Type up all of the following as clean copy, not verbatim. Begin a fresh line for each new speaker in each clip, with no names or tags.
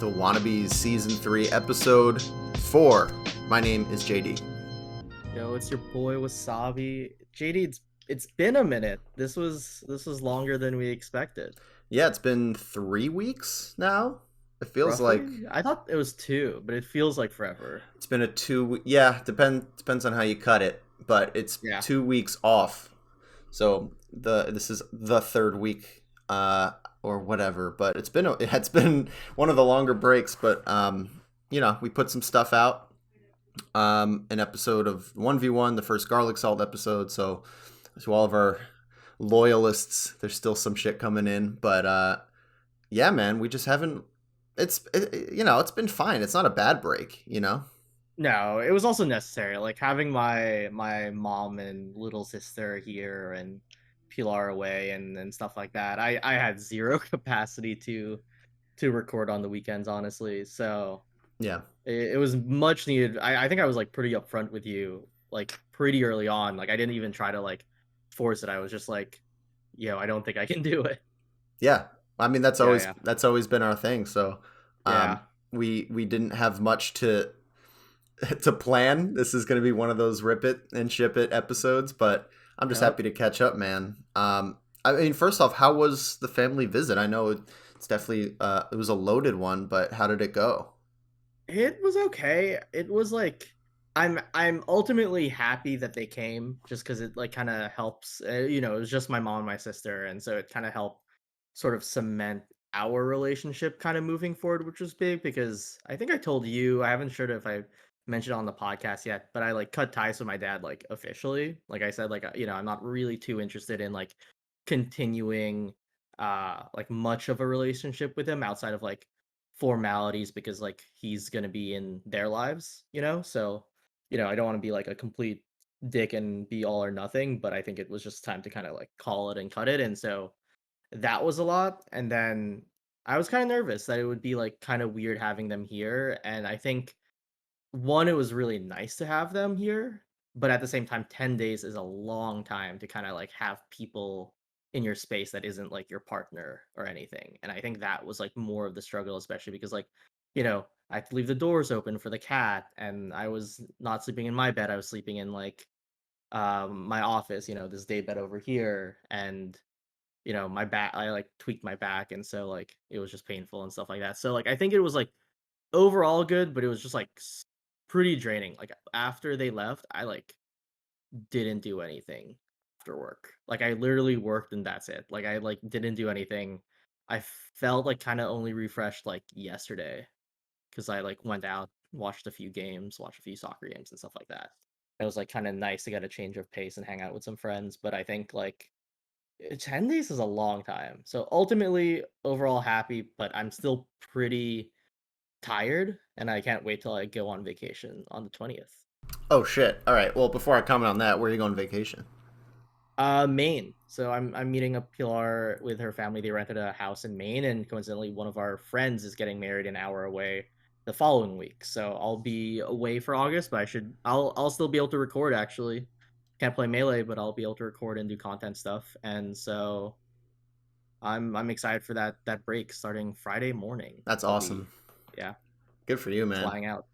to Wannabes Season 3, Episode 4. My name is JD.
Yo, it's your boy Wasabi. JD, it's been a minute. This was longer than we expected.
Yeah, it's been 3 weeks now. It feels like
Roughly? I thought it was two, but it feels like forever.
it's been a 2 depends on how you cut it, but it's
Yeah.
2 weeks off. So this is the third week or whatever, but it's been one of the longer breaks, but we put some stuff out. An episode of 1v1, the first garlic salt episode, so to all of our loyalists, there's still some shit coming in, but yeah, man, we just haven't it's been fine. It's not a bad break.
No, it was also necessary. Like having my mom and little sister here and Pilar away and stuff like that. I had zero capacity to record on the weekends, honestly. So
Yeah.
it was much needed. I think I was like pretty upfront with you, like pretty early on. Like I didn't even try to like force it. I was just like, I don't think I can do it.
Yeah, I mean that's
Yeah,
always
yeah,
that's always been our thing. So
yeah.
we didn't have much to to plan. This is going to be one of those rip it and ship it episodes, but I'm just
Yep.
happy to catch up, man. I mean, first off, how was the family visit? I know it's definitely it was a loaded one, but how did it go?
It was okay. It was like I'm ultimately happy that they came just because it like kind of helps. It was just my mom and my sister, and so it kind of helped sort of cement our relationship kind of moving forward, which was big because I think I told you, I haven't sure if I mentioned it on the podcast yet, but I like cut ties with my dad like officially. Like I said, like I'm not really too interested in like continuing like much of a relationship with him outside of like formalities because like he's gonna be in their lives, so I don't want to be like a complete dick and be all or nothing, but I think it was just time to kind of like call it and cut it. And so that was a lot. And then I was kind of nervous that it would be like kind of weird having them here. And I think one, it was really nice to have them here, but at the same time, 10 days is a long time to kind of like have people in your space that isn't like your partner or anything. And I think that was like more of the struggle, especially because I had to leave the doors open for the cat, and I was not sleeping in my bed. I was sleeping in like my office, this day bed over here. And my back, I like tweaked my back, and so like it was just painful and stuff like that. So like I think it was like overall good, but it was just like pretty draining. Like after they left, I like didn't do anything after work. Like I literally worked and that's it. Like I like didn't do anything. I felt like kind of only refreshed like yesterday because I like went out, watched a few games, watched a few soccer games and stuff like that. It was like kind of nice to get a change of pace and hang out with some friends. But I think like 10 days is a long time. So ultimately, overall happy, but I'm still pretty tired, and I can't wait till I go on vacation on the 20th.
Oh shit! All right. Well, before I comment on that, where are you going on vacation?
Maine. So I'm meeting up Pilar with her family. They rented a house in Maine, and coincidentally, one of our friends is getting married an hour away the following week. So I'll be away for August, but I'll still be able to record. Actually, can't play Melee, but I'll be able to record and do content stuff. And so I'm excited for that break starting Friday morning.
That's
I'll be
awesome.
yeah
Good for you, man.
flying out.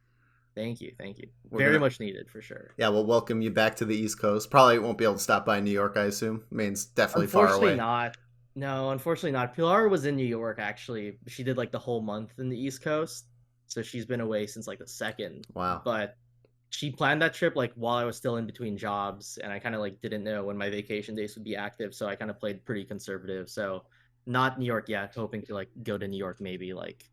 Thank you, thank you.
We're
Very
gonna
much needed for sure.
Yeah, we'll welcome you back to the East Coast. Probably won't be able to stop by New York, I assume. Maine's definitely far
Unfortunately
away.
not. No, unfortunately not. Pilar was in New York actually. She did like the whole month in the East Coast. So she's been away since like the second.
Wow.
But she planned that trip like while I was still in between jobs, and I kind of like didn't know when my vacation days would be active, so I kind of played pretty conservative. So not New York yet, hoping to like go to New York maybe like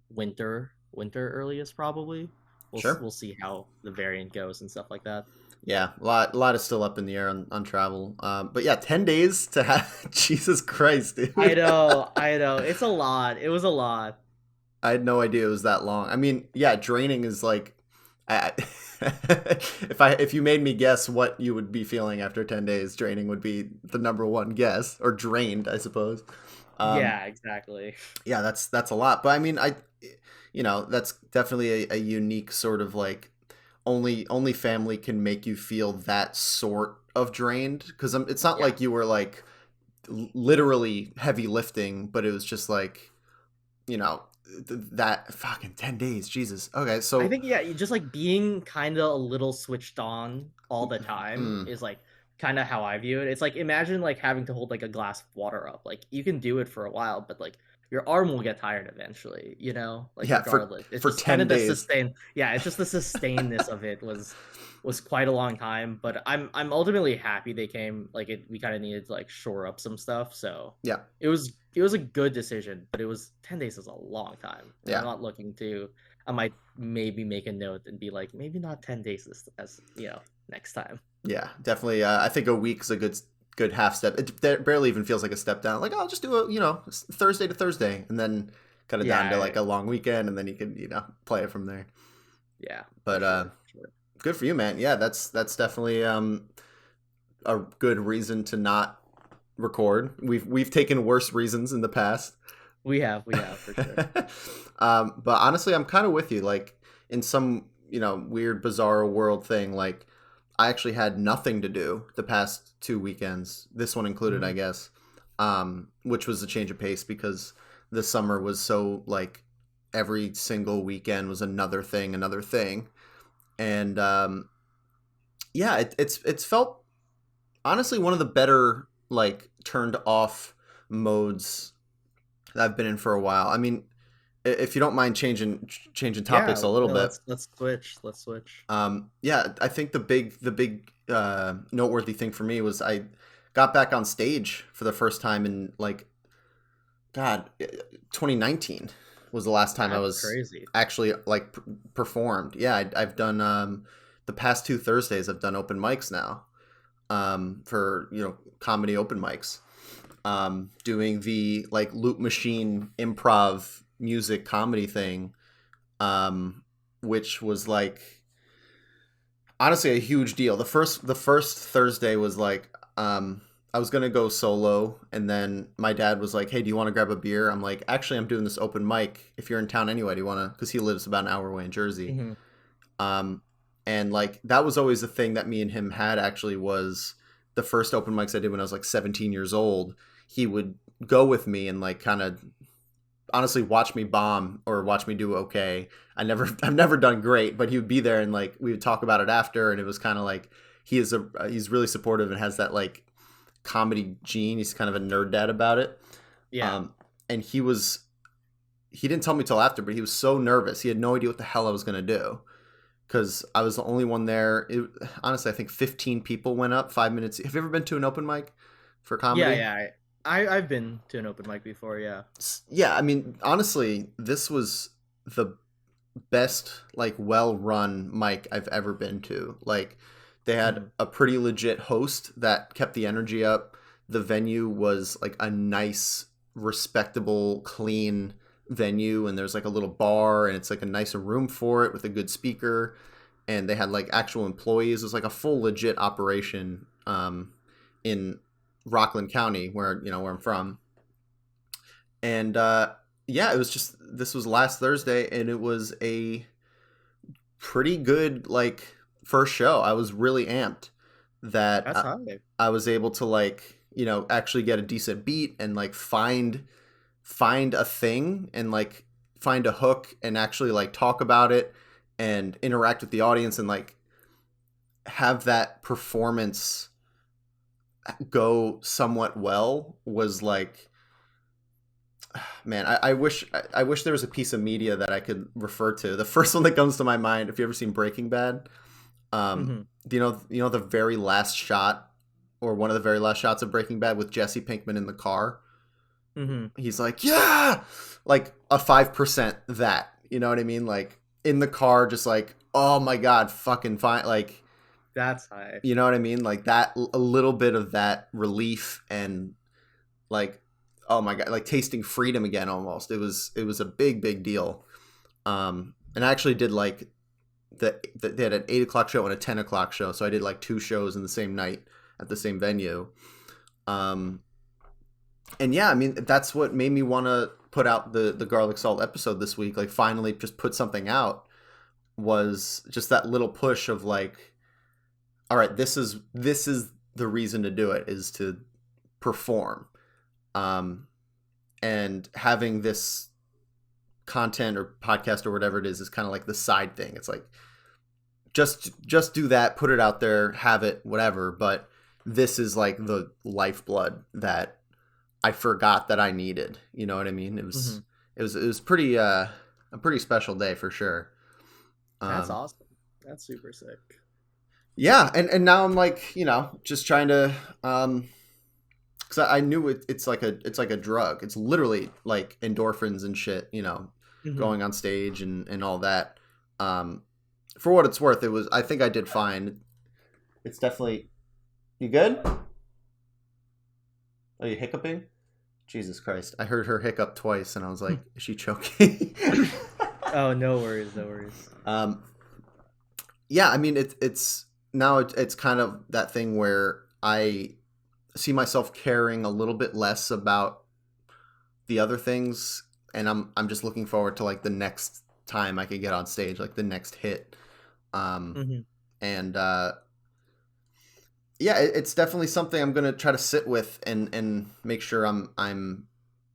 winter earliest probably.
Sure.
We'll see how the variant goes and stuff like that.
Yeah, a lot is still up in the air on travel. But yeah, 10 days to have Jesus Christ,
I
dude.
know, I know. It's a lot. It was a lot.
I had no idea it was that long. I mean, yeah, draining is like I if you made me guess what you would be feeling after 10 days, draining would be the number one guess, or drained, I suppose. Um
Yeah, exactly.
yeah, that's a lot. But I mean, that's definitely a unique sort of like only family can make you feel that sort of drained, because it's not
Yeah.
like you were like literally heavy lifting, but it was just like, you know that fucking 10 days, Jesus. Okay,
I
so
think yeah, you just like being kind of a little switched on all the time
mm,
is like kind of how I view it. It's like imagine like having to hold like a glass of water up. Like you can do it for a while, but like your arm will get tired eventually, you know? Like
yeah,
regardless. It's
for
just kind
10
of the
days.
sustain yeah, it's just the sustainedness of it was quite a long time, but I'm ultimately happy they came. Like we kind of needed to like shore up some stuff, so
Yeah.
it was a good decision, but it was 10 days is a long time. And I'm
Yeah.
not looking to I might maybe make a note and be like, maybe not 10 days as next time.
Yeah, definitely. I think a week's a good half step. It barely even feels like a step down. Like, oh, I'll just do a Thursday to Thursday, and then cut it down to
Yeah,
like a long weekend, and then you can play it from there.
yeah, for
But
sure. Sure.
good for you, man. Yeah, that's definitely a good reason to not record. We've taken worse reasons in the past.
We have for sure.
But honestly, I'm kind of with you. Like in some weird, bizarre world thing, like I actually had nothing to do the past 2 weekends, this one included, I
Mhm.
guess, which was a change of pace because the summer was so like every single weekend was another thing, and yeah, it's felt honestly one of the better like turned off modes that I've been in for a while. I mean, if you don't mind changing
Yeah,
topics a little
no,
bit,
let's switch. Let's switch.
yeah, I think the big noteworthy thing for me was I got back on stage for the first time in like God, 2019 was the last time I
That's
was
crazy.
actually like performed. Yeah, I've done the past 2 Thursdays. I've done open mics now, for comedy open mics, doing the like loop machine improv music comedy thing, um, which was like honestly a huge deal. The first Thursday was like I was gonna go solo, and then my dad was like, "Hey, do you want to grab a beer?" I'm like, "Actually, I'm doing this open mic. If you're in town anyway, do you want to?" Because he lives about an hour away in Jersey.
Hmm.
Um, and like that was always the thing that me and him had actually was the first open mics I did when I was like 17 years old. He would go with me and like kind of honestly watch me bomb or watch me do okay. I've never done great, but he would be there and like we would talk about it after, and it was kind of like he's really supportive and has that like comedy gene. He's kind of a nerd dad about it.
Yeah.
Um, and he didn't tell me till after, but he was so nervous. He had no idea what the hell I was gonna do because I was the only one there. Honestly, I think 15 people went up 5 minutes. Have you ever been to an open mic for
Yeah,
comedy?
yeah. I've been to an open mic before, yeah.
Yeah, I mean, honestly, this was the best like well run mic I've ever been to. Like they had
Hmm.
a pretty legit host that kept the energy up. The venue was like a nice, respectable, clean venue, and there's like a little bar and it's like a nicer room for it with a good speaker, and they had like actual employees. It was like a full legit operation in Rockland County where I'm from. And yeah, it was just this was last Thursday, and it was a pretty good like first show. I was really amped that
That's high.
I was able to like actually get a decent beat and like find a thing and like find a hook and actually like talk about it and interact with the audience and like have that performance go somewhat well was like man, I wish there was a piece of media that I could refer to. The first one that comes to my mind, if you ever seen Breaking Bad,
Hmm.
do you know the very last shot or one of the very last shots of Breaking Bad with Jesse Pinkman in the car?
Hmm.
He's like, yeah, like a 5% that, you know what I mean? Like in the car, just like, oh my god, fucking fine, like
That's high.
you know what I mean? Like that, a little bit of that relief and like oh my god, like tasting freedom again almost. It was a big deal. And I actually did like they had an 8 o'clock show and a 10 o'clock show, so I did like 2 shows in the same night at the same venue. um and yeah, I mean that's what made me want to put out the garlic salt episode this week, like finally just put something out, was just that little push of like, all right, this is the reason to do it, is to perform. um and having this content or podcast or whatever it is kind of like the side thing. It's like just do that, put it out there, have it, whatever. But this is like the lifeblood that I forgot that I needed. You know what I mean?
Mhm.
It was pretty a pretty special day for sure.
That's awesome. That's super sick.
Yeah, and now I'm like, just trying to because I knew it's like a drug. It's literally like endorphins and shit,
Mhm.
going on stage and all that. For what it's worth, I think I did fine. It's definitely. You good? Are you hiccuping? Jesus Christ. I heard her hiccup twice and I was like, is she choking?
Oh, no worries, no worries.
Yeah, I mean it's now it's kind of that thing where I see myself caring a little bit less about the other things, and I'm just looking forward to like the next time I could get on stage, like the next hit. Um
Mhm.
and yeah, it's definitely something I'm gonna try to sit with and make sure I'm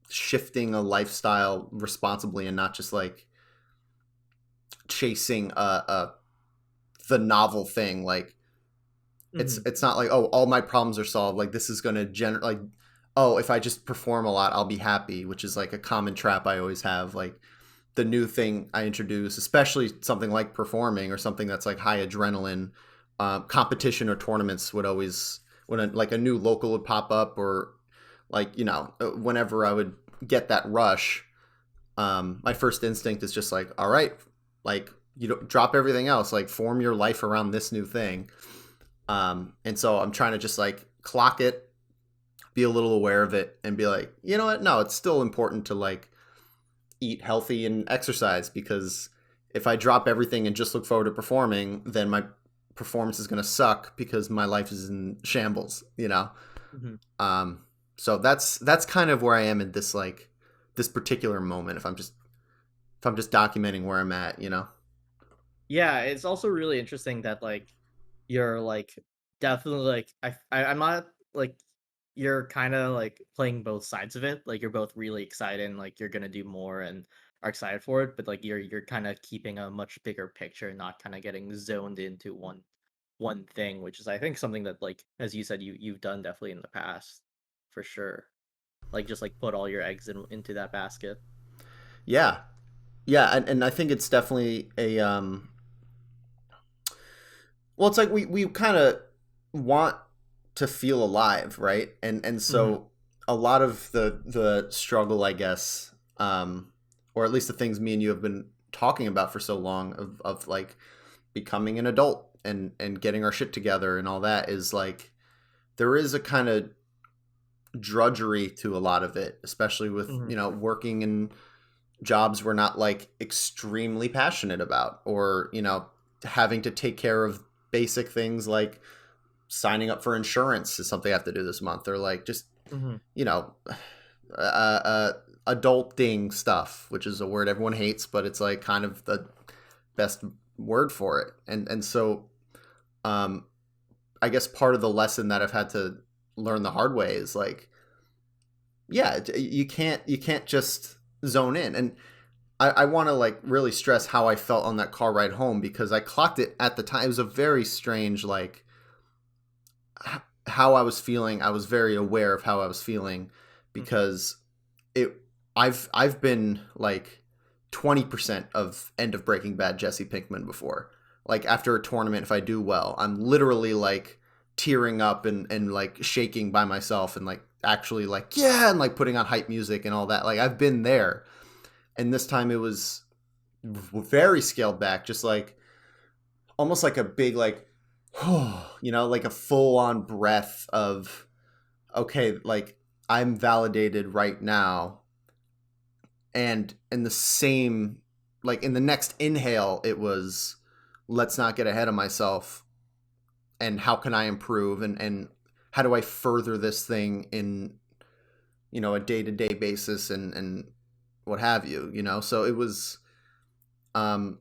shifting a lifestyle responsibly and not just like chasing the novel thing. Like
Mhm.
it's not like, oh, all my problems are solved. Like this is gonna like, oh, if I just perform a lot, I'll be happy, which is like a common trap I always have. Like the new thing I introduce, especially something like performing or something that's like high adrenaline, competition or tournaments would always like a new local would pop up, or like whenever I would get that rush, my first instinct is just like, all right, like you don't drop everything else, like form your life around this new thing. And so I'm trying to just like clock it, be a little aware of it, and be like, you know what? No, it's still important to like eat healthy and exercise, because if I drop everything and just look forward to performing, then my performance is going to suck because my life is in shambles.
Mhm.
Um, so that's kind of where I am in this particular moment. If I'm just documenting where I'm at.
Yeah, it's also really interesting that like you're like definitely like I'm not like you're kind of like playing both sides of it. Like you're both really excited and like you're gonna do more and are excited for it, but like you're kind of keeping a much bigger picture, not kind of getting zoned into one thing, which is I think something that like as you said you've done definitely in the past for sure. Like just like put all your eggs into that basket.
Yeah, yeah, and I think it's definitely a well, it's like we kind of want to feel alive, right? And
Hmm.
so a lot of the struggle, I guess, or at least the things me and you have been talking about for so long of like becoming an adult and getting our shit together and all that, is like there is a kind of drudgery to a lot of it, especially with
Hmm.
working in jobs we're not like extremely passionate about, or having to take care of basic things like signing up for insurance is something I have to do this month, or like just
Hmm.
you know uh, uh, adulting stuff, which is a word everyone hates, but it's like kind of the best word for it. And so um, I guess part of the lesson that I've had to learn the hard way is like, yeah, you can't just zone in. And I want to like really stress how I felt on that car ride home, because I clocked it at the time. It was a very strange, like how I was feeling. I was very aware of how I was feeling,
Hmm.
because it I've been like 20% of end of Breaking Bad Jesse Pinkman before. Like after a tournament, if I do well, I'm literally like tearing up and like shaking by myself, and like actually like, yeah, and like putting on hype music and all that. Like I've been there. And this time it was very scaled back, just like almost like a big like like a full on breath of, okay, like I'm validated right now. And in the same, like in the next inhale, it was, let's not get ahead of myself, and how can I improve, and how do I further this thing in a day-to-day basis, and what have you. So it was um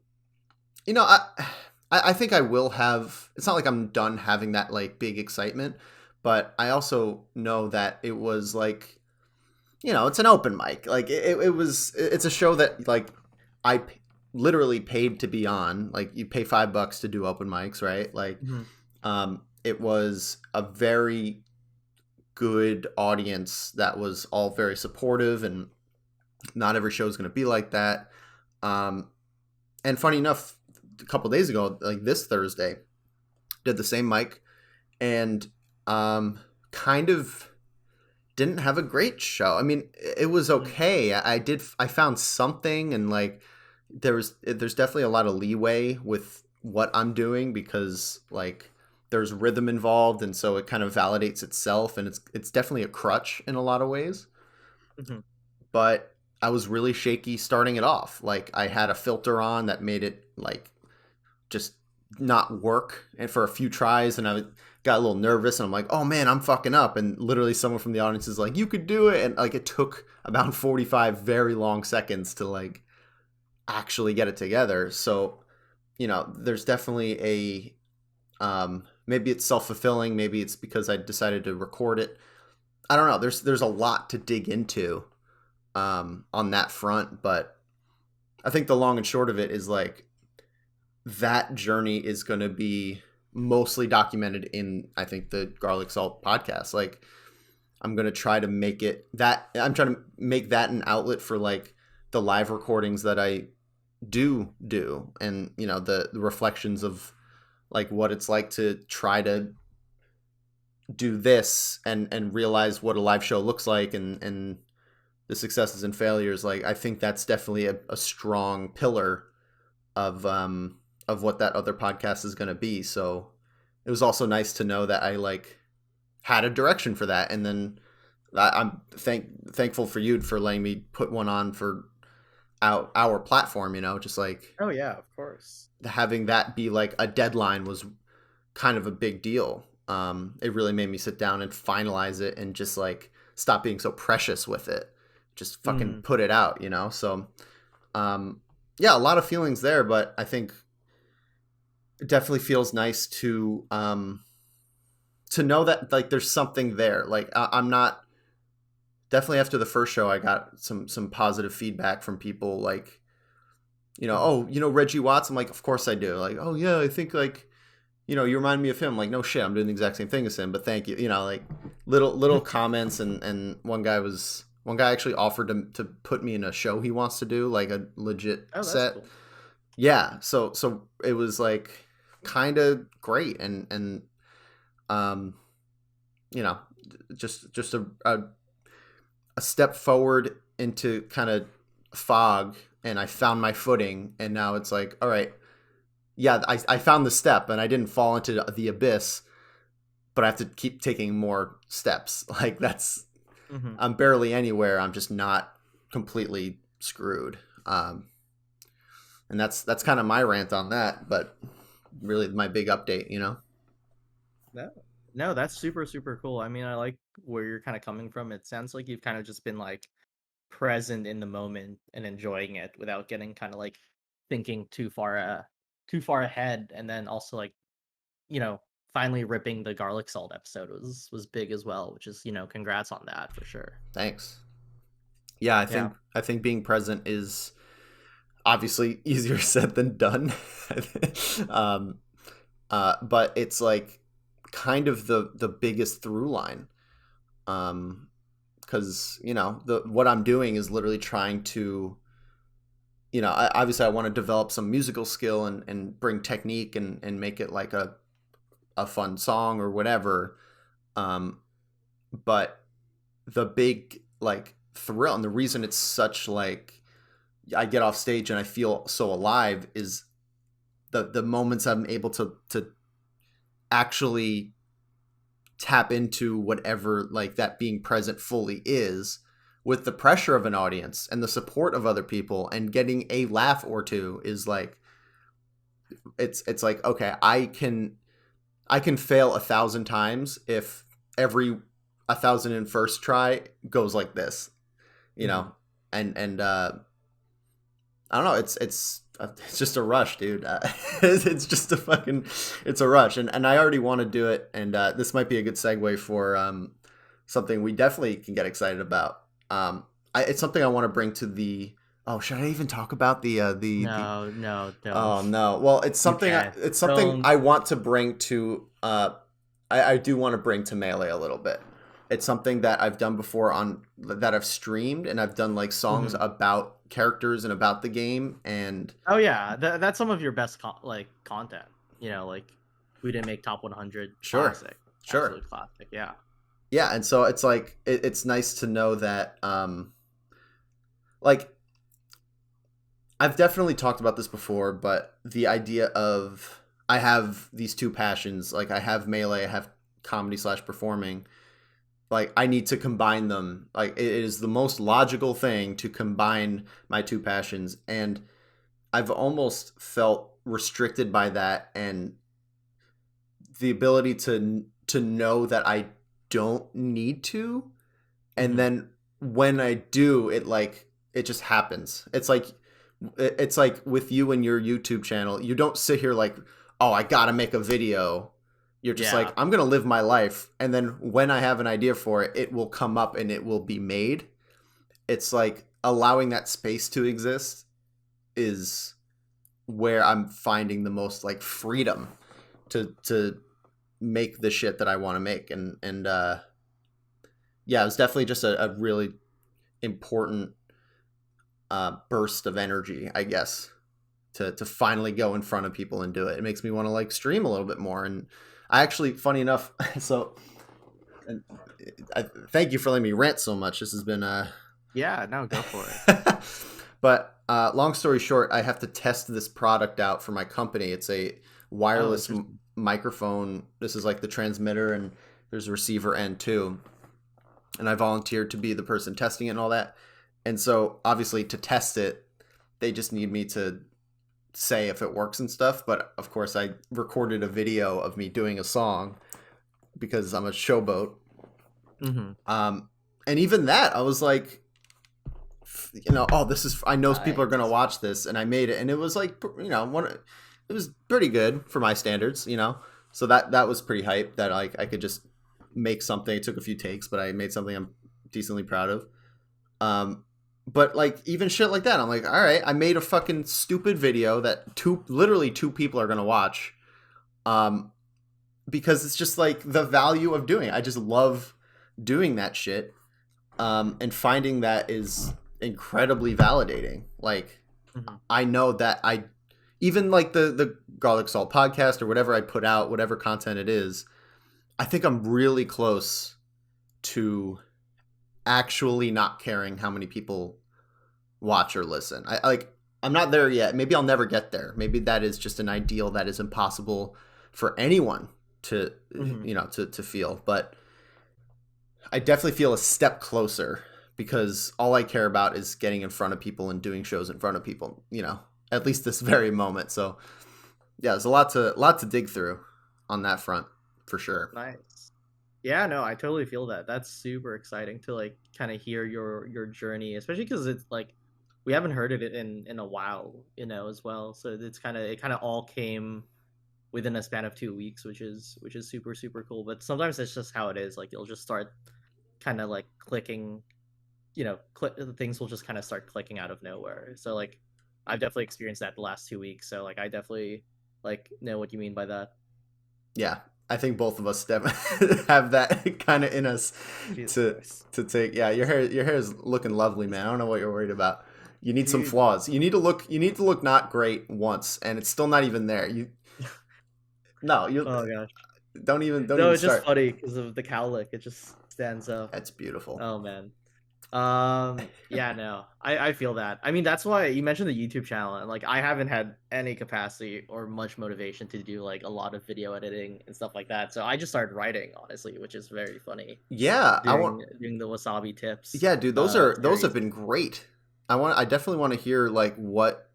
you know I I think I will have, it's not like I'm done having that like big excitement, but I also know that it was like, it's an open mic. Like it's a show that like literally paid to be on. Like you pay $5 to do open mics, right? Like
Mm-hmm.
it was a very good audience that was all very supportive, and not every show is going to be like that. And funny enough, a couple days ago, like this Thursday, did the same mic, and kind of didn't have a great show. I mean, it was okay. I found something, and like there's definitely a lot of leeway with what I'm doing, because like there's rhythm involved, and so it kind of validates itself, and it's definitely a crutch in a lot of ways.
Mm-hmm.
But I was really shaky starting it off. Like I had a filter on that made it like just not work, and for a few tries, and I got a little nervous, and I'm like, oh man, I'm fucking up. And literally someone from the audience is like, you could do it. And like it took about 45 very long seconds to like actually get it together. So, there's definitely maybe it's self-fulfilling, maybe it's because I decided to record it. I don't know. There's a lot to dig into on that front, but I think the long and short of it is like that journey is going to be mostly documented in, I think, the Garlic Salt podcast. Like I'm going to try to make it that I'm trying to make that an outlet for like the live recordings that I do, and the reflections of like what it's like to try to do this and realize what a live show looks like, and the successes and failures. Like I think that's definitely a strong pillar of what that other podcast is going to be. So it was also nice to know that I like had a direction for that. And then I'm thankful for you for letting me put one on for our platform, just like
Oh yeah, of course.
having that be like a deadline was kind of a big deal. It really made me sit down and finalize it, and just like stop being so precious with it. Just fucking put it out, So, yeah, a lot of feelings there, but I think it definitely feels nice to know that like there's something there. Like I'm not, definitely after the first show, I got some positive feedback from people like, oh, Reggie Watts. I'm like, of course I do. Like, oh yeah, I think like, you remind me of him. Like, no shit, I'm doing the exact same thing as him, but thank you. Like little comments, and one guy actually offered to put me in a show he wants to do, like a legit set.
Cool.
Yeah, so it was like kind of great, and just a step forward into kind of fog, and I found my footing, and now it's like, all right, yeah, I found the step, and I didn't fall into the abyss, but I have to keep taking more steps. Like that's, I'm barely anywhere. I'm just not completely screwed. And that's kind of my rant on that, but really my big update,
No, that's super, super cool. I mean, I like where you're kind of coming from. It sounds like you've kind of just been like present in the moment and enjoying it without getting kind of like thinking too far ahead. And then also like, finally ripping the garlic salt episode was big as well, which is, congrats on that for sure.
Thanks. Yeah, I think being present is obviously easier said than done. But it's like kind of the biggest through line. Because what I'm doing is literally trying to, obviously I want to develop some musical skill and bring technique and make it like a fun song or whatever. But the big like thrill, and the reason it's such like I get off stage and I feel so alive, is the moments I'm able to actually tap into whatever like that being present fully is, with the pressure of an audience and the support of other people, and getting a laugh or two is like, it's like, okay, I can fail 1,000 times if every 1,001st try goes like this, and I don't know, it's just a rush, dude. It's just it's a rush, and I already want to do it, and this might be a good segue for something we definitely can get excited about. It's something I want to bring to the Oh, should I even talk about the
No, no, don't.
Oh no. Well,
You can't.
it's something
Don't.
I want to bring to I do want to bring to Melee a little bit. It's something that I've done before on that I've streamed, and I've done like songs
Mhm.
about characters and about the game, and
Oh yeah, that's some of your best like content. Like we didn't make top 100
sure.
classic,
Sure.
absolute classic. Yeah.
Yeah, and so it's like it's nice to know that like I've definitely talked about this before, but the idea of I have these two passions, like I have Melee, I have comedy slash performing, like I need to combine them. Like it is the most logical thing to combine my two passions, and I've almost felt restricted by that, and the ability to know that I don't need to, and
Hmm.
then when I do, it just happens. It's like with you and your YouTube channel, you don't sit here like, oh, I gotta make a video. You're just like,
Yeah.
I'm gonna live my life, and then when I have an idea for it, it will come up and it will be made. It's like allowing that space to exist is where I'm finding the most like freedom to make the shit that I want to make, and yeah, it was definitely just a really important burst of energy, I guess, to finally go in front of people and do it. It makes me want to like stream a little bit more. And I actually, funny enough, so and thank you for letting me rant so much. This has been
Yeah. No, go for it.
but long story short, I have to test this product out for my company. It's a
Oh,
wireless
interesting.
microphone. This is like the transmitter, and there's a receiver end too. And I volunteered to be the person testing it and all that. And so obviously to test it, they just need me to say if it works and stuff. But of course, I recorded a video of me doing a song because I'm a showboat.
Hmm.
Um, and even that, I was like, oh, this is, I know people are going to
Nice.
watch this. And I made it. And it was like, it was pretty good for my standards. So that was pretty hype that like I could just make something. It took a few takes, but I made something I'm decently proud of. Um, but like even shit like that, I'm like, all right, I made a fucking stupid video that literally two people are gonna watch, um, because it's just like the value of doing it. I just love doing that shit, and finding that is incredibly validating. Like
Hmm.
I know that I even like the garlic salt podcast or whatever I put out, whatever content it is, I think I'm really close to actually not caring how many people watch or listen. I'm not there yet. Maybe I'll never get there. Maybe that is just an ideal that is impossible for anyone to
Hmm.
to feel. But I definitely feel a step closer because all I care about is getting in front of people and doing shows in front of people, at least this very moment. So yeah, there's a lot to dig through on that front for sure.
Nice. Yeah, no, I totally feel that. That's super exciting to like kind of hear your journey, especially because it's like we haven't heard it in a while, as well. So it kind of all came within a span of 2 weeks, which is super super cool. But sometimes it's just how it is. Like you'll just start kind of like clicking, things will just kind of start clicking out of nowhere. So like I've definitely experienced that the last 2 weeks. So like I definitely like know what you mean by that.
Yeah, I think both of us have that kind of in us
Jesus
to
Christ,
to take. Yeah, your hair is looking lovely, man. I don't know what you're worried about. You need some
dude.
flaws. You need to look not great once, and it's still not even there. You no, you
Oh gosh.
don't
No,
even
it's just
start.
funny because of the cowlick. It just stands up.
That's beautiful.
Oh man. Yeah, no, I feel that. I mean, that's why you mentioned the YouTube channel, and like I haven't had any capacity or much motivation to do like a lot of video editing and stuff like that. So I just started writing, honestly, which is very funny.
Yeah, I want.
Doing the wasabi tips
Yeah, dude, those have
series.
been great. I definitely want to hear like what.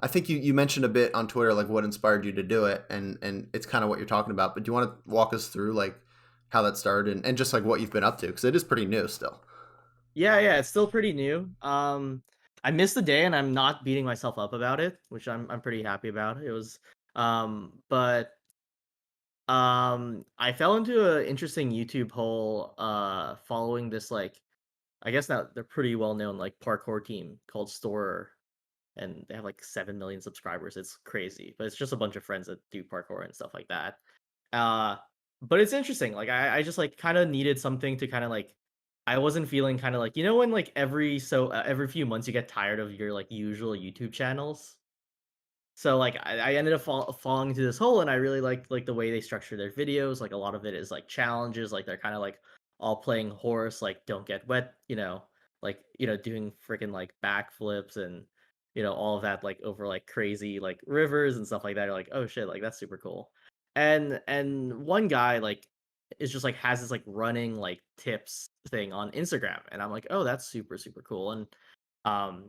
I think you mentioned a bit on Twitter like what inspired you to do it, and it's kind of what you're talking about. But do you want to walk us through like how that started and just like what you've been up to because it is pretty new still.
Yeah, yeah, it's still pretty new. I missed the day, and I'm not beating myself up about it, which I'm pretty happy about. It was, but I fell into an interesting YouTube hole following this like I guess now they're pretty well known like parkour team called Store, and they have like 7 million subscribers. It's crazy, but it's just a bunch of friends that do parkour and stuff like that. Uh, but it's interesting. Like I just like kind of needed something to kind of like. I wasn't feeling kind of like when like every few months you get tired of your like usual YouTube channels. So like I ended up falling into this hole, and I really like the way they structure their videos. Like a lot of it is like challenges, like they're kind of like all playing horse, like don't get wet, like doing freaking like backflips and all of that like over like crazy like rivers and stuff like that. You're like, oh shit, like that's super cool. And one guy like is just like has this like running like tips thing on Instagram, and I'm like, oh, that's super cool. And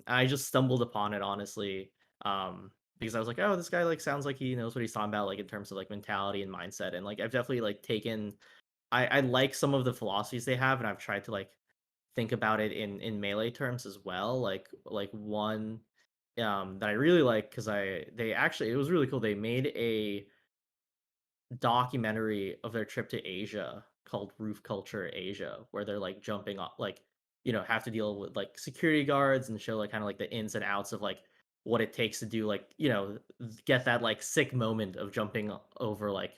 I just stumbled upon it honestly. Because I was like, oh, this guy like sounds like he knows what he's talking about, like in terms of like mentality and mindset. And like I've definitely like taken I like some of the philosophies they have, and I've tried to like think about it in melee terms as well. Like one that I really like because I they actually it was really cool. They made a documentary of their trip to Asia called Roof Culture Asia, where they're like jumping off, like, have to deal with like security guards and show like kind of like the ins and outs of like what it takes to do like, get that like sick moment of jumping over like,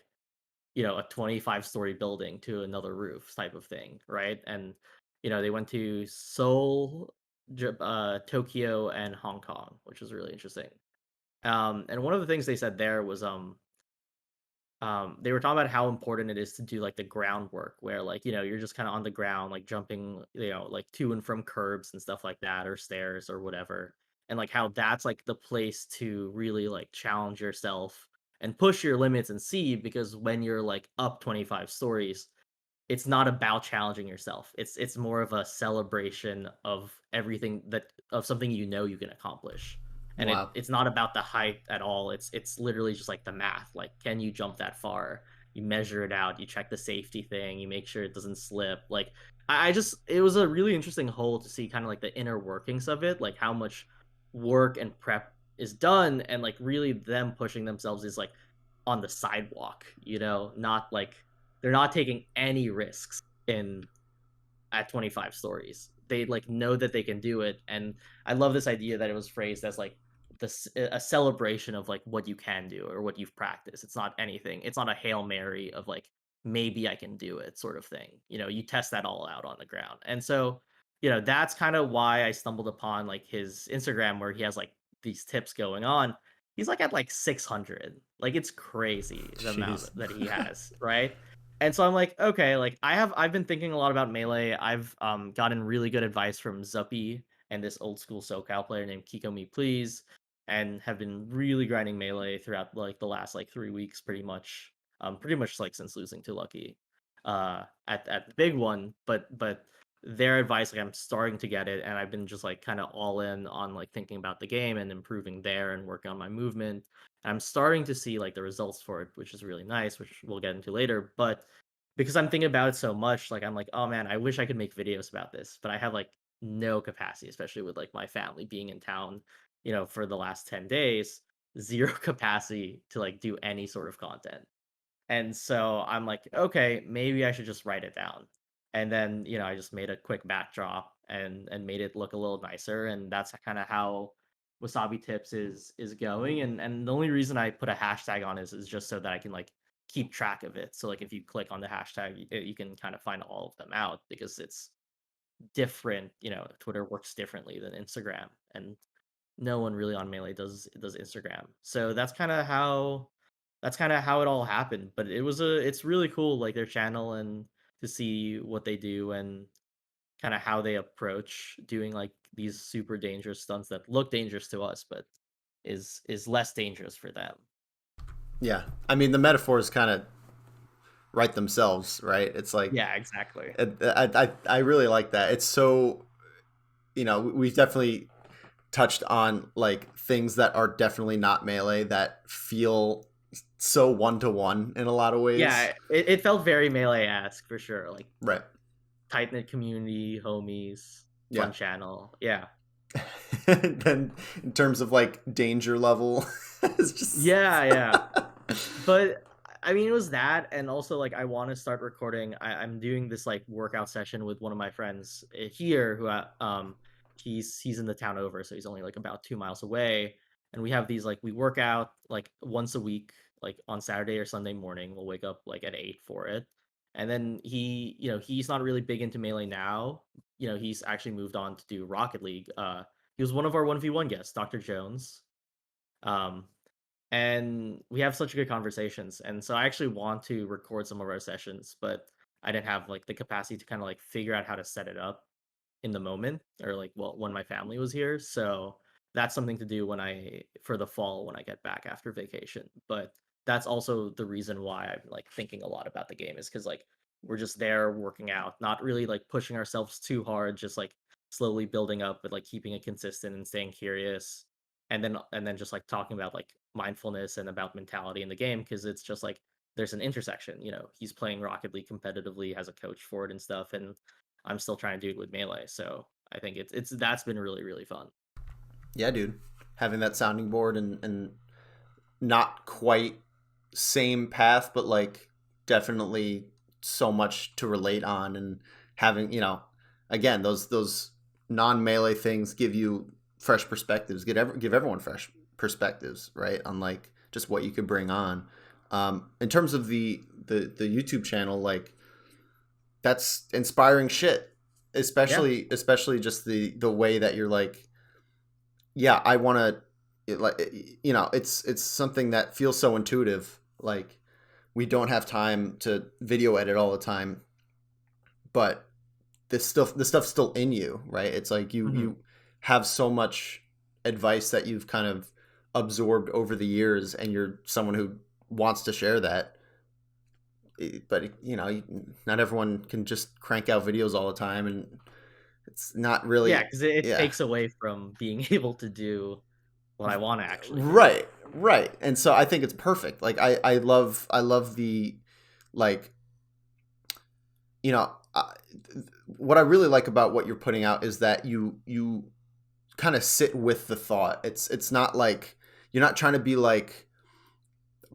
a 25-story building to another roof type of thing, right? And, they went to Seoul, Tokyo, and Hong Kong, which was really interesting. And one of the things they said there was they were talking about how important it is to do like the groundwork where like you're just kind of on the ground like jumping like to and from curbs and stuff like that, or stairs or whatever, and like how that's like the place to really like challenge yourself and push your limits and see, because when you're like up 25 stories, it's not about challenging yourself. It's more of a celebration of everything that of something you can accomplish. And
Wow.
it's not about the height at all. It's literally just like the math. Like, can you jump that far? You measure it out, you check the safety thing, you make sure it doesn't slip. Like I just it was a really interesting hole to see kind of like the inner workings of it, like how much work and prep is done, and like really them pushing themselves is like on the sidewalk, not like they're not taking any risks in at 25 stories. They like know that they can do it, and I love this idea that it was phrased as like a celebration of like what you can do or what you've practiced. It's not anything. It's not a Hail Mary of like maybe I can do it sort of thing. You test that all out on the ground. And so, that's kind of why I stumbled upon like his Instagram where he has like these tips going on. He's like at like 600. Like it's crazy the amount
Jeez.
that he has, right? And so I'm like, okay, like I've been thinking a lot about Melee. I've gotten really good advice from Zuppy and this old school SoCal player named Kiko Me Please, and have been really grinding Melee throughout like the last like 3 weeks pretty much. Pretty much like since losing to Lucky at the big one. But their advice, like I'm starting to get it, and I've been just like kind of all in on like thinking about the game and improving there and working on my movement. I'm starting to see like the results for it, which is really nice, which we'll get into later. But because I'm thinking about it so much, like I'm like, oh man, I wish I could make videos about this, but I have like no capacity, especially with like my family being in town, for the last 10 days, zero capacity to like do any sort of content. And so I'm like, okay, maybe I should just write it down. And then, I just made a quick backdrop and made it look a little nicer. And that's kind of how Wasabi Tips is going. And the only reason I put a hashtag on is just so that I can like keep track of it. So like if you click on the hashtag, you can kind of find all of them out, because it's different. Twitter works differently than Instagram, and no one really on Melee does Instagram. So that's kind of how it all happened. But it's really cool, like their channel, and to see what they do and kind of how they approach doing like these super dangerous stunts that look dangerous to us, but is less dangerous for them.
Yeah. I mean, the metaphors kind of write themselves, right? It's like
Yeah, exactly.
I really like that. It's so, we've definitely touched on like things that are definitely not melee that feel so one to one in a lot of ways.
Yeah, it felt very Melee-esque for sure. Like
Right.
tight knit community, homies,
Yeah.
fun channel. Yeah.
Then in terms of like danger level, it's just
Yeah, yeah. But I mean, it was that, and also like I want to start recording. I'm doing this like workout session with one of my friends here, who he's in the town over, so he's only like about 2 miles away, and we have these like we work out like once a week, like on Saturday or Sunday morning. We'll wake up like at 8 for it, and then he's not really big into Melee now. He's actually moved on to do Rocket League. He was one of our 1v1 guests, Dr. Jones. Um, and we have such good conversations. And so I actually want to record some of our sessions, but I didn't have like the capacity to kind of like figure out how to set it up in the moment, or like, well, when my family was here. So that's something to do for the fall when I get back after vacation. But that's also the reason why I'm like thinking a lot about the game, is because like we're just there working out, not really like pushing ourselves too hard, just like slowly building up, but like keeping it consistent and staying curious, and then just like talking about like mindfulness and about mentality in the game, because it's just like there's an intersection. He's playing Rocket League competitively, has a coach for it and stuff, and I'm still trying to do it with Melee. So I think it's that's been really, really fun.
Yeah, dude. Having that sounding board and not quite same path, but like definitely so much to relate on, and having, again, those non-melee things give you fresh perspectives, give everyone fresh perspectives, right? On like just what you could bring on. In terms of the YouTube channel, like that's inspiring shit.
Yeah.
Especially just the way that you're like, yeah, I want to, it's something that feels so intuitive. Like we don't have time to video edit all the time, but the stuff's still in you, right? It's like
Hmm.
you have so much advice that you've kind of absorbed over the years, and you're someone who wants to share that. But not everyone can just crank out videos all the time, and it's not
Yeah,
really,
because it
yeah.
takes away from being able to do what I want to actually do.
Right. And so I think it's perfect. Like I love the, like, you know I, what I really like about what you're putting out is that you kind of sit with the thought. It's not like you're not trying to be like,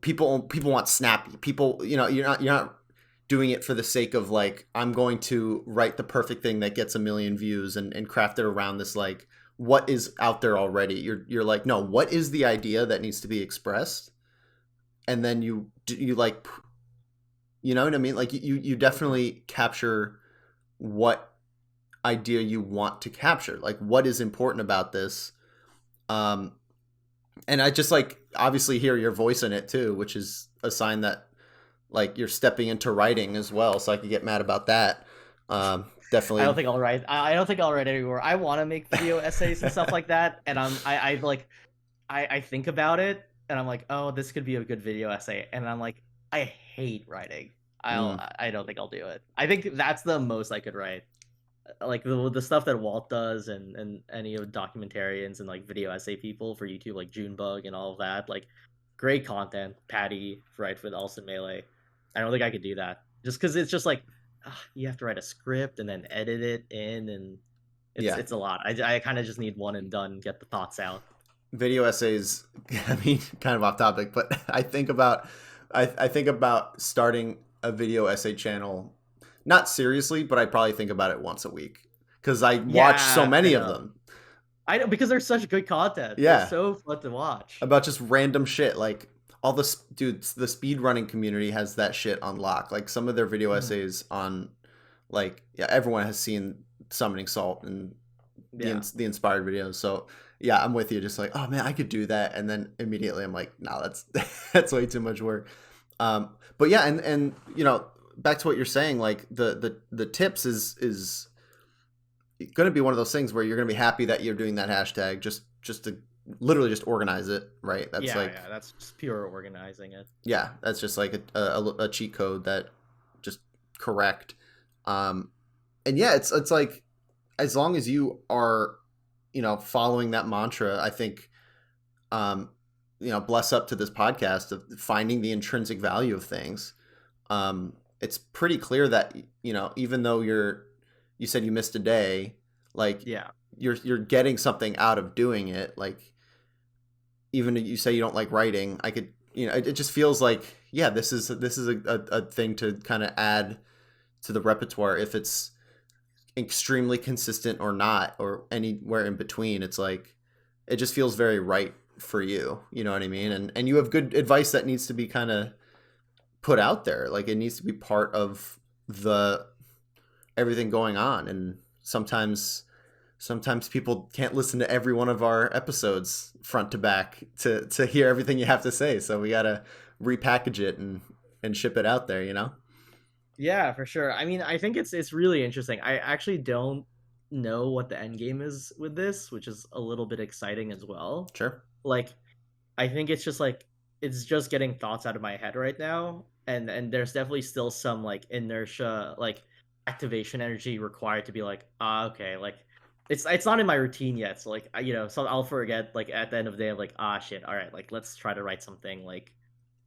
people want snappy. People, you're not doing it for the sake of like, I'm going to write the perfect thing that gets a million views, and craft it around this, like, what is out there already. You're like, no, what is the idea that needs to be expressed? And then you like, you know what I mean? Like you
Mhm.
definitely capture what idea you want to capture. Like what is important about this. Um and I just like obviously hear your voice in it too, which is a sign that like you're stepping into writing as well. So I could get mad about that.
I don't
Definitely.
think I'll write. I don't think I'll write anymore. I want to make video essays and stuff like that, and I like I think about it, and I'm like, oh, this could be a good video essay, and I'm like, I hate writing.
Mm,
I don't think I'll do it. I think that's the most I could write. Like the stuff that Walt does, and any of documentarians and like video essay people for YouTube, like Junebug and all of that, like great content. Patty, right, with also Melee. I don't think I could do that, just because it's just like you have to write a script and then edit it in, and it's
yeah.
it's a lot. I kind of just need one and done, get the thoughts out.
Video essays. I mean, kind of off topic, but I think about starting a video essay channel. Not seriously, but I probably think about it once a week because I watch so
Yeah, I
many of
know.
them.
I know, because they're such good content. They're
Yeah,
so fun to watch.
about just random shit. Like all dudes, the speed running community has that shit on lock. Like some of their video
Mhm.
essays on, like, yeah, everyone has seen Summoning Salt and
Yeah.
the inspired videos. So yeah, I'm with you. Just like, oh man, I could do that, and then immediately I'm like, no, that's that's way too much work. But yeah, and back to what you're saying, like the tips is going to be one of those things where you're going to be happy that you're doing that hashtag, just to literally just organize it, right? That's
Yeah,
like,
yeah, that's just pure organizing it.
yeah, that's just like a cheat code that just correct. Um, and yeah, it's like, as long as you are, following that mantra, I think, um, bless up to this podcast of finding the intrinsic value of things. It's pretty clear that, even though you said you missed a day, like
Yeah.
you're getting something out of doing it. Like, even if you say you don't like writing, it just feels like, yeah, this is a thing to kind of add to the repertoire if it's extremely consistent or not, or anywhere in between. It's like, it just feels very right for you. You know what I mean? And you have good advice that needs to be kind of put out there. Like, it needs to be part of the everything going on. And sometimes people can't listen to every one of our episodes front to back to hear everything you have to say. So we got to repackage it and ship it out there, you know?
Yeah, for sure. I mean, I think it's really interesting. I actually don't know what the end game is with this, which is a little bit exciting as well.
Sure.
Like, I think it's just like it's just getting thoughts out of my head right now, and there's definitely still some like inertia, like activation energy required to be like, okay, like it's not in my routine yet. So like, so I'll forget like at the end of the day, I'm like, shit, all right, like let's try to write something like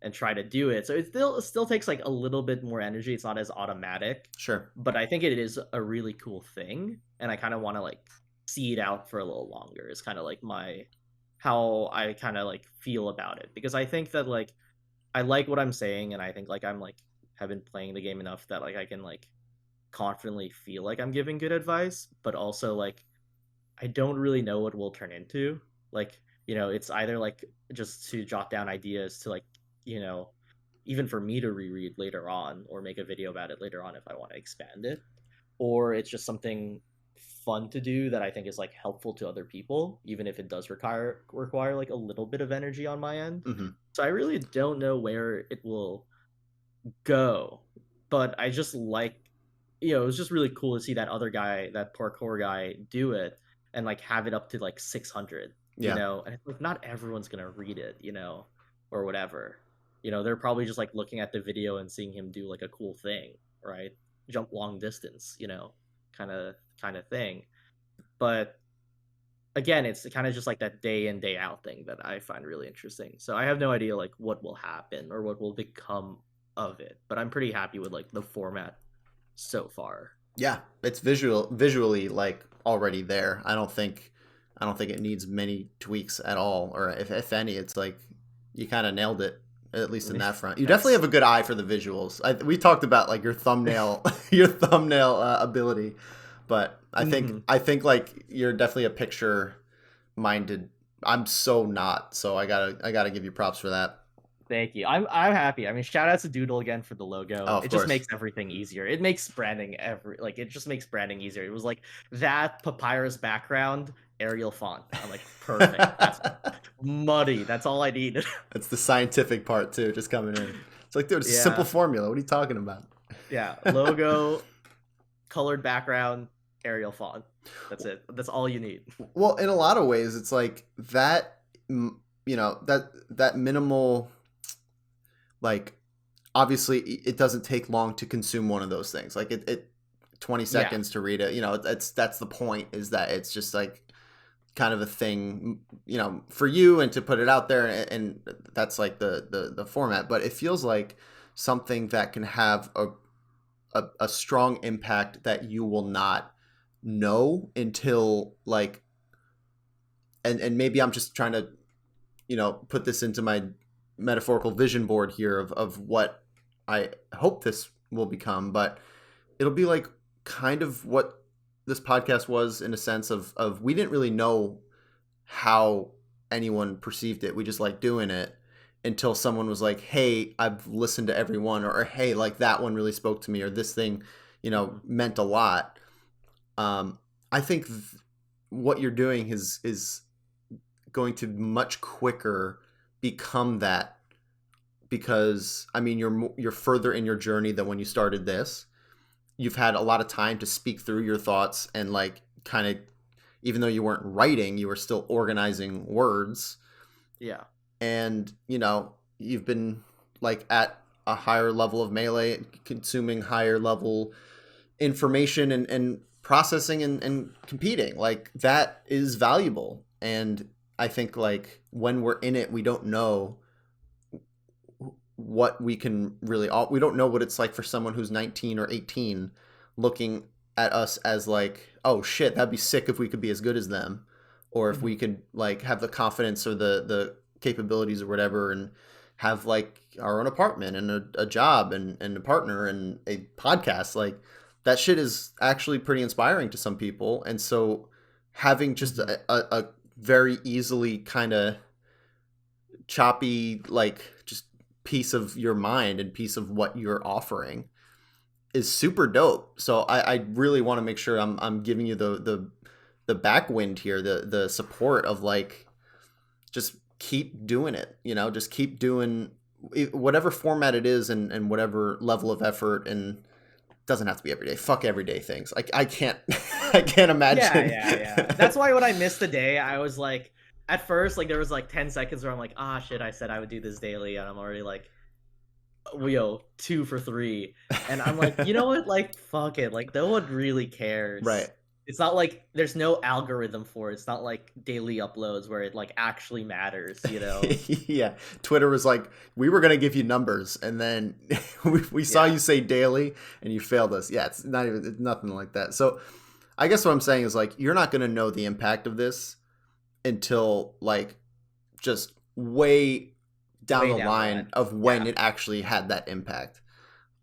and try to do it. So it still takes like a little bit more energy. It's not as automatic,
Sure.
but I think it is a really cool thing, and I kind of want to like see it out for a little longer. Is kind of like my how I kind of like feel about it, because I think that like I like what I'm saying, and I think like I'm like have been playing the game enough that like I can like confidently feel like I'm giving good advice, but also like I don't really know what will turn into. Like, it's either like just to jot down ideas to like, you know, even for me to reread later on or make a video about it later on if I want to expand it, or it's just something fun to do that I think is like helpful to other people, even if it does require like a little bit of energy on my end.
Mm-hmm.
So I really don't know where it will go, but I just like, it was just really cool to see that other guy, that parkour guy, do it and like have it up to like 600,
Yeah.
and it's like not everyone's gonna read it, or whatever. They're probably just like looking at the video and seeing him do like a cool thing, right? Jump long distance, kind of thing. But again, it's kind of just like that day in day out thing that I find really interesting. So I have no idea like what will happen or what will become of it, but I'm pretty happy with like the format so far.
Yeah, it's visually like already there. I don't think it needs many tweaks at all, or if any. It's like you kind of nailed it, at least in that front. You definitely have a good eye for the visuals. We talked about like your thumbnail your thumbnail ability, but I think like you're definitely a picture minded. I'm so not. So I gotta give you props for that.
Thank you. I'm happy. I mean, shout out to Doodle again for the logo.
Oh, of
It just
course.
makes everything easier. It makes branding it just makes branding easier. It was like that papyrus background, Arial font. I'm like, perfect. That's muddy. That's all I needed.
That's the scientific part too, just coming in. It's like, dude, it's a simple
Yeah.
formula. What are you talking about?
Yeah. Logo, colored background, Arial font. That's it. That's all you need.
Well, in a lot of ways, it's like that. That minimal, like, obviously it doesn't take long to consume one of those things. Like it 20
Yeah.
seconds to read it. That's the point, is that it's just like kind of a thing, for you, and to put it out there, and that's like the format. But it feels like something that can have a strong impact that you will not know until like, and maybe I'm just trying to put this into my metaphorical vision board here of what I hope this will become. But it'll be like kind of what this podcast was, in a sense of we didn't really know how anyone perceived it. We just like doing it until someone was like, hey, I've listened to everyone, or hey, like that one really spoke to me, or this thing, meant a lot. I think what you're doing is going to much quicker become that, because I mean you're further in your journey than when you started this. You've had a lot of time to speak through your thoughts, and like kind of, even though you weren't writing, you were still organizing words.
Yeah.
And you've been like at a higher level of Melee, consuming higher level information, and processing, and competing. Like, that is valuable. And I think like when we're in it, we don't know what we can really, we don't know what it's like for someone who's 19 or 18 looking at us as like, oh shit, that'd be sick if we could be as good as them, or if we could like have the confidence or the capabilities or whatever, and have like our own apartment and a job and a partner and a podcast. Like that shit is actually pretty inspiring to some people. And so having just
Mhm.
a very easily kind of choppy, like just piece of your mind and piece of what you're offering is super dope. So I really want to make sure I'm giving you the backwind here, the support of like just keep doing it, just keep doing whatever format it is and whatever level of effort, and it doesn't have to be every day. Fuck everyday things. I can't I can't
Yeah,
imagine.
yeah, yeah. That's why when I missed the day, I was like, at first, like there was like 10 seconds where I'm like, ah, shit, I said I would do this daily, and I'm already like, yo, 2 for 3, and I'm like, you know what? Like, fuck it. Like, no one really
Right.
cares. It's not like there's no algorithm for it. It's not like daily uploads where it like actually matters, you know?
Yeah, Twitter was like, we were gonna give you numbers, and then we saw
Yeah.
you say daily, and you failed us. Yeah, it's nothing like that. So, I guess what I'm saying is like, you're not gonna know the impact of this until like just way down
Way
the
down the
line
line.
of when
Yeah.
it actually had that impact.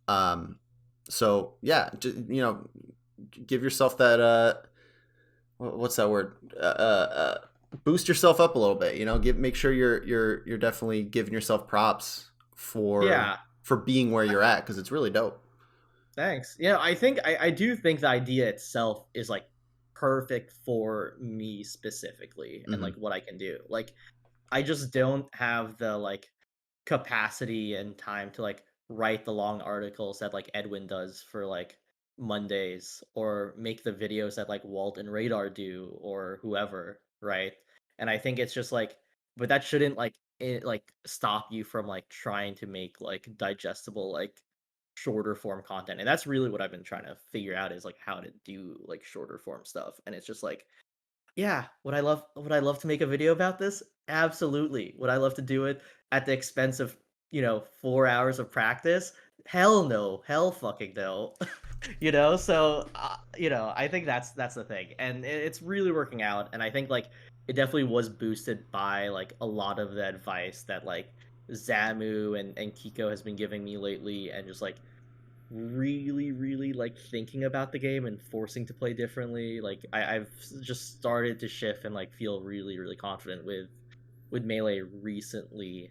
Um, so yeah, just, give yourself that what's that word? Boost yourself up a little bit. Make sure you're definitely giving yourself props for
Yeah.
being where you're at, because it's really dope.
Thanks. Yeah, I think I do think the idea itself is like perfect for me specifically and like
Hmm.
what I can do. Like I just don't have the like capacity and time to like write the long articles that like Edwin does for like Mondays, or make the videos that like Walt and Radar do, or whoever, right? And I think it's just like, but that shouldn't like like stop you from like trying to make like digestible like shorter form content. And that's really what I've been trying to figure out, is like how to do like shorter form stuff. And it's just like, yeah, would I love to make a video about this? Absolutely. Would I love to do it at the expense of, 4 hours of practice? Hell no. Hell fucking no. So I think that's the thing. And it's really working out, and I think like it definitely was boosted by like a lot of the advice that like Zamu and Kiko has been giving me lately, and just like really, really like thinking about the game and forcing to play differently. Like I've just started to shift and like feel really, really confident with Melee recently.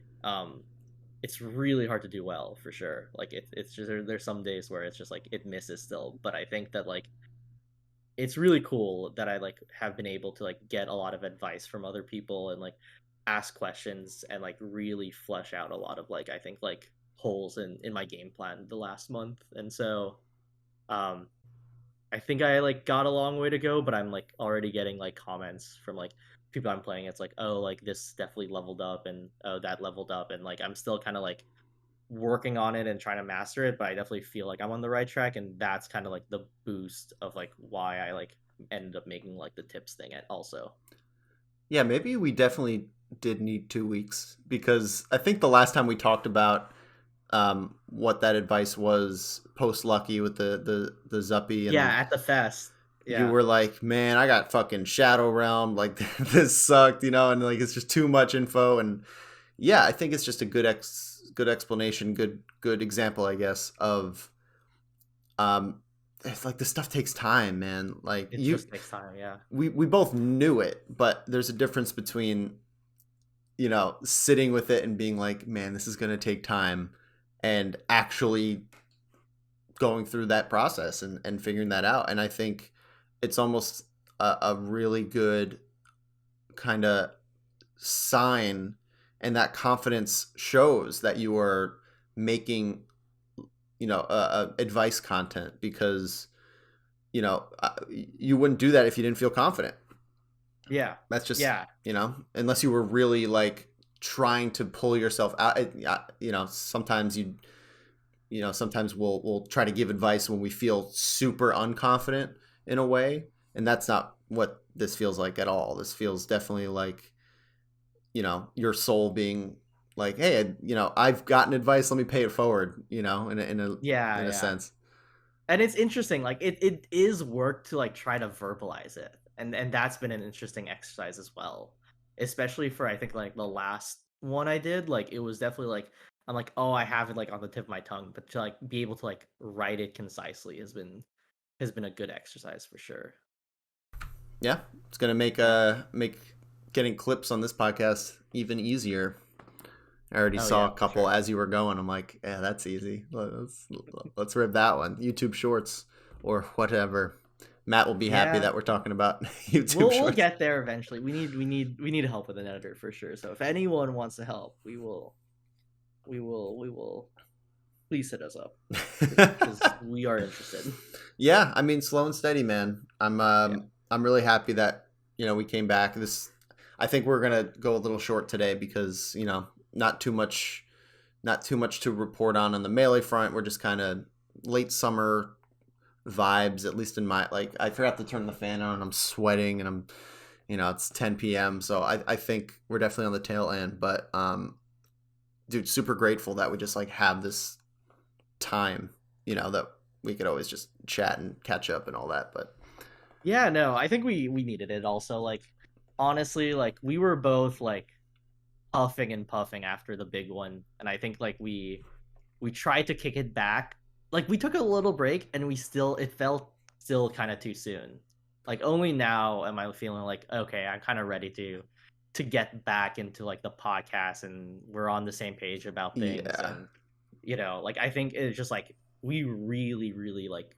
It's really hard to do well for sure. Like it's just there's some days where it's just like it misses still, but I think that like it's really cool that I like have been able to like get a lot of advice from other people and like ask questions and like really flesh out a lot of like I think like holes in my game plan the last month. And so um I think I like got a long way to go, but I'm like already getting like comments from like people I'm playing. It's like, oh, like this definitely leveled up, and oh, that leveled up, and like I'm still kind of like working on it and trying to master it, but I definitely feel like I'm on the right track, and that's kind of like the boost of like why I like ended up making like the tips thing at also.
Yeah, maybe we definitely did need 2 weeks, because I think the last time we talked about what that advice was post Lucky with the Zuppy,
Yeah,
and
at the fest.
you
Yeah.
were like, man, I got fucking Shadow Realm, like this sucked, and like it's just too much info. And yeah, I think it's just a good explanation, good example, I guess, of it's like this stuff takes time, man. Like
It just takes time, yeah.
we both knew it, but there's a difference between sitting with it and being like, man, this is gonna take time, and actually going through that process and figuring that out. And I think it's almost a really good kind of sign, and that confidence shows that you are making advice content, because you wouldn't do that if you didn't feel confident.
Yeah.
That's just,
Yeah.
unless you were really like trying to pull yourself out. Sometimes sometimes we'll try to give advice when we feel super unconfident in a way, and that's not what this feels like at all. This feels definitely like your soul being like, hey, I've gotten advice, let me pay it forward,
Yeah,
in a
yeah.
sense.
And it's interesting, like it is work to like try to verbalize it. And that's been an interesting exercise as well. Especially for I think like the last one I did, like it was definitely like I'm like, oh, I have it like on the tip of my tongue, but to like be able to like write it concisely has been a good exercise for sure.
Yeah, it's gonna
Yeah.
make getting clips on this podcast even easier. I already
Oh
saw
yeah,
a
for
couple
sure.
as you were going. I'm like, yeah, that's easy. Let's rip that one. YouTube Shorts or whatever. Matt will be happy
Yeah.
that we're talking about YouTube
We'll
Shorts.
get there eventually. We need help with an editor for sure. So if anyone wants to help, we will please hit us up because we are interested.
Yeah, I mean, slow and steady, man.
Yeah.
I'm really happy that we came back. This I think we're gonna go a little short today because not too much to report on the melee front. We're just kind of late summer vibes, at least in my like. I forgot to turn the fan on, and I'm sweating, and I'm it's 10 p.m. So I think we're definitely on the tail end. But dude, super grateful that we just like have this time. That we could always just chat and catch up and all that. But
Yeah, no, I think we needed it also. Like honestly, like we were both like puffing and puffing after the big one, and I think like we tried to kick it back. Like we took a little break and we still it felt still kind of too soon. Like only now am I feeling like okay, I'm kind of ready to get back into like the podcast and we're on the same page about things
yeah,
and like I think it's just like we really like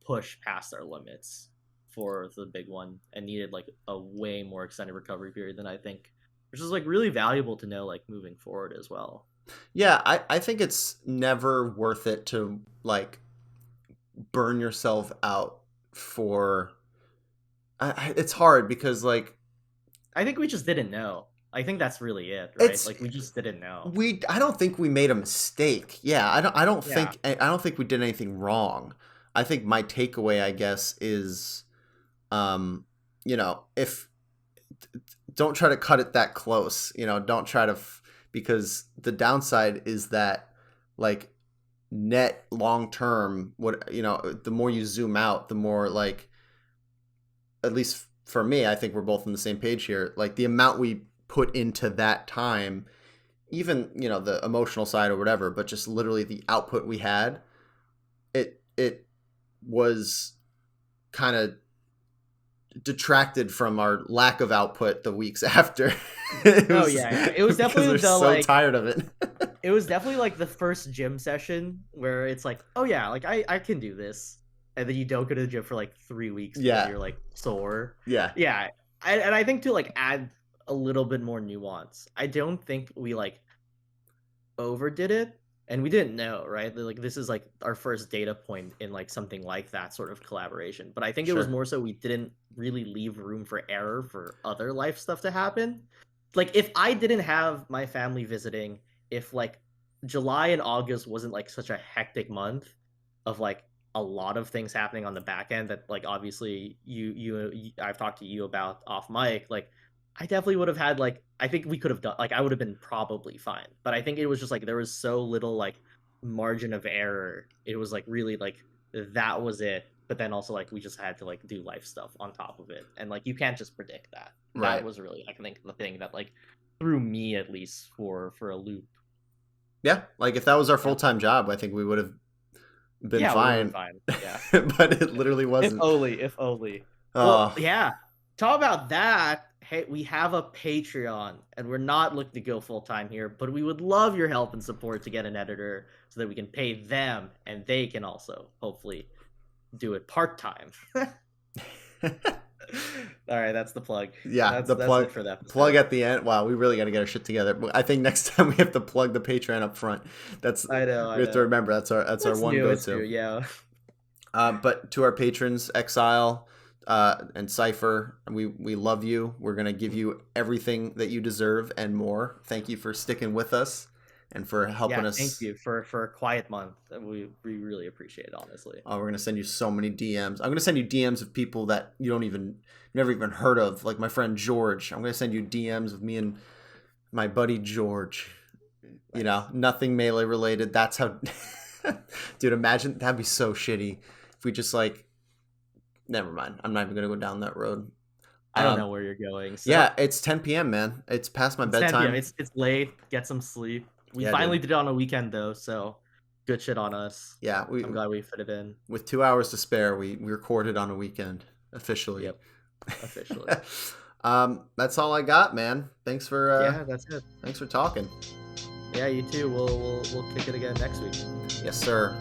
pushed past our limits for the big one and needed like a way more extended recovery period than I think, which is like really valuable to know like moving forward as well.
yeah. I think it's never worth it to like burn yourself out for. It's hard because like
I think we just didn't know. I think that's really it, right?
it's
Like we just didn't know.
I don't think we made a mistake. Yeah,
Yeah.
I don't think we did anything wrong. I think my takeaway, I guess, is if don't try to cut it that close, don't try to because the downside is that like net long term, what the more you zoom out, the more like, at least for me, I think we're both on the same page here, like the amount we put into that time, even the emotional side or whatever, but just literally the output we had, it was kind of detracted from our lack of output the weeks after.
Oh yeah. It was
Because
definitely
we're
the
so
like
tired of it.
it was definitely like the first gym session where it's like, oh yeah, like I can do this. And then you don't go to the gym for like 3 weeks because
Yeah,
you're like sore.
yeah,
Yeah. And I think to like add a little bit more nuance, I don't think we like overdid it and we didn't know, right? Like this is like our first data point in like something like that sort of collaboration, but I think it was
sure.
more so we didn't really leave room for error for other life stuff to happen. Like if I didn't have my family visiting, if like July and August wasn't like such a hectic month of like a lot of things happening on the back end that like obviously I've talked to you about off mic, like I definitely would have had like I think we could have done like I would have been probably fine. But I think it was just like there was so little like margin of error. It was like really like that was it. But then also like we just had to like do life stuff on top of it. And like you can't just predict that. That
Right.
was really I think the thing that like threw me at least for a loop.
Yeah, like if that was our
Yeah.
full-time job, I think we would have been
Yeah, we would have been
fine.
fine. Yeah.
But it literally
If
wasn't.
only, if only. Well,
Oh,
yeah. Talk about that. Hey, we have a Patreon, and we're not looking to go full time here, but we would love your help and support to get an editor so that we can pay them, and they can also hopefully do it part time. All right, that's the plug.
yeah, the
That's it
plug
for the
plug
episode.
at the end. Wow, we really got to get our shit together. But I think next time we have to plug the Patreon up front. That's
I know, I
we have to
know.
remember. That's our
That's
one
new.
go
It's new.
to.
Yeah.
But to our patrons, Exile and Cypher, we love you. We're gonna give you everything that you deserve and more. Thank you for sticking with us and for helping
Yeah. Thank
us.
you for a quiet month. We really appreciate it, honestly.
We're gonna send you so many DMs. I'm gonna send you DMs of people that you don't even never even heard of, like my friend George. I'm gonna send you DMs of me and my buddy George.
Nice.
Nothing melee related. That's how. Dude, imagine that'd be so shitty if we just like. Never mind. I'm not even gonna go down that road.
I don't know where you're going. So
Yeah, it's 10 p.m., man. It's past my
it's 10 p.m.
bedtime.
It's late. Get some sleep. We
Yeah,
finally
dude.
did it on a weekend though, so good shit on us.
Yeah,
I'm glad we fit it in.
with 2 hours to spare, we recorded on a weekend officially.
Yep, officially.
That's all I got, man. Thanks for
Yeah, that's it.
thanks for talking.
Yeah, you too. We'll kick it again next week.
Yes, sir.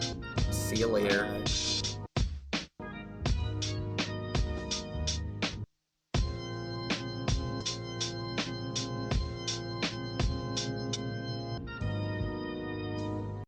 See you later.
Bye.